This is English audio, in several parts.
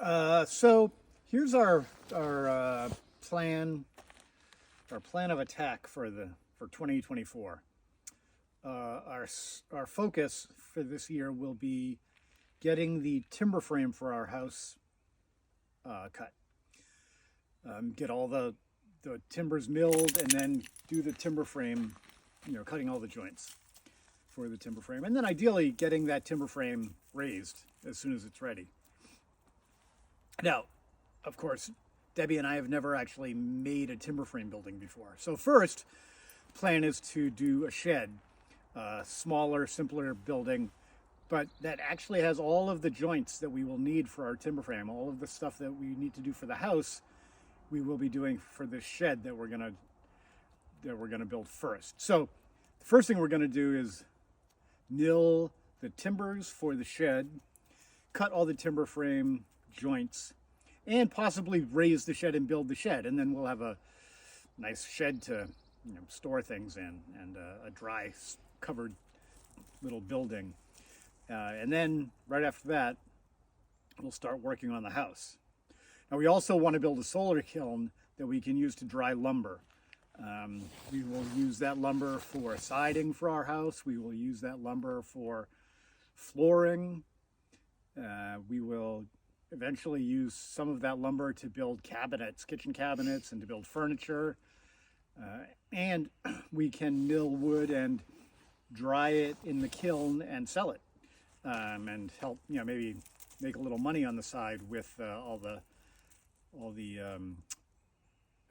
So here's our plan, our plan of attack for 2024. Our focus for this year will be getting the timber frame for our house cut. Get all the timbers milled, and then do the timber frame. Cutting all the joints for the timber frame, and then ideally getting that timber frame raised as soon as it's ready. Now, of course, Debbie and I have never actually made a timber frame building before. So first, plan is to do a shed, smaller, simpler building, but that actually has all of the joints that we will need for our timber frame. All of the stuff that we need to do for the house, we will be doing for this shed that we're gonna build first. So the first thing we're gonna do is mill the timbers for the shed, cut all the timber frame joints, and possibly raise the shed and build the shed. And then we'll have a nice shed to store things in, and a dry covered little building. And then right after that, we'll start working on the house. Now we also want to build a solar kiln that we can use to dry lumber. We will use that lumber for siding for our house. We will use that lumber for flooring. We will eventually use some of that lumber to build cabinets, kitchen cabinets, and to build furniture. And we can mill wood and dry it in the kiln and sell it, and help, maybe make a little money on the side with all the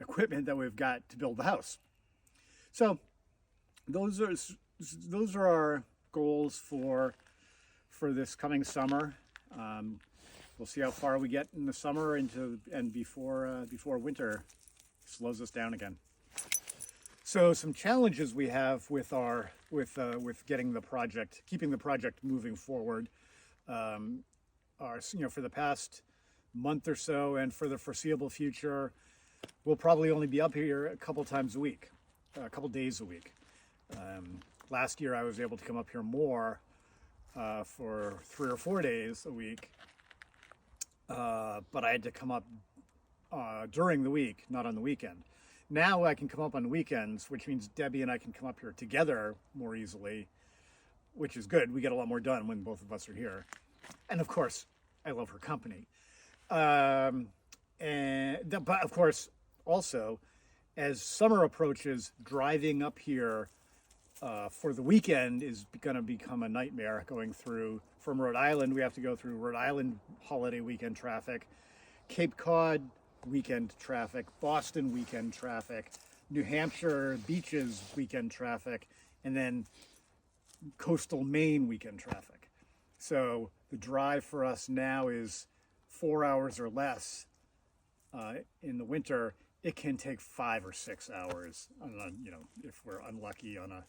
equipment that we've got to build the house. So those are our goals for this coming summer. We'll see how far we get in the summer before winter slows us down again. So some challenges we have with keeping the project moving forward are, for the past month or so and for the foreseeable future, we'll probably only be up here a couple days a week. Last year I was able to come up here more for 3 or 4 days a week, but I had to come up during the week, not on the weekend. Now I can come up on weekends, which means Debbie and I can come up here together more easily, which is good. We get a lot more done when both of us are here. And of course, I love her company. But of course, also, as summer approaches, driving up here for the weekend is going to become a nightmare. Going through from Rhode Island, we have to go through Rhode Island holiday weekend traffic, Cape Cod weekend traffic, Boston weekend traffic, New Hampshire beaches weekend traffic, and then coastal Maine weekend traffic. So the drive for us now is 4 hours or less. In the winter, it can take 5 or 6 hours, if we're unlucky on a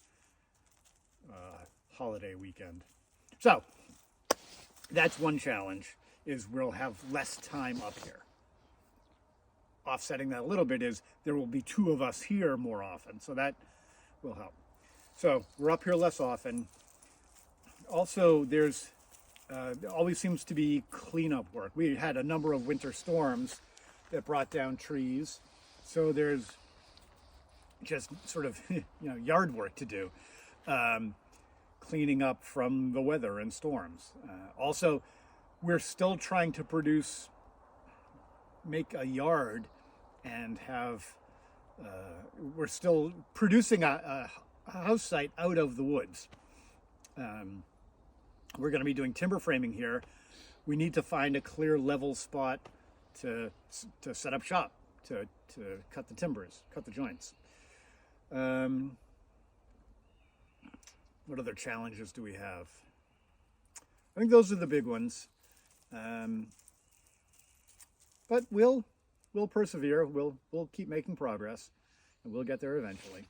holiday weekend. So that's one challenge, is we'll have less time up here. Offsetting that a little bit is there will be 2 of us here more often, so that will help. So we're up here less often. Also, there's always seems to be cleanup work. We had a number of winter storms that brought down trees, so there's just sort of yard work to do, cleaning up from the weather and storms. Also, we're still trying to make a yard and have we're still producing a house site out of the woods. We're going to be doing timber framing here. We need to find a clear level spot to set up shop, to cut the timbers, cut the joints. What other challenges do we have? I think those are the big ones. But we'll persevere. We'll keep making progress, and we'll get there eventually.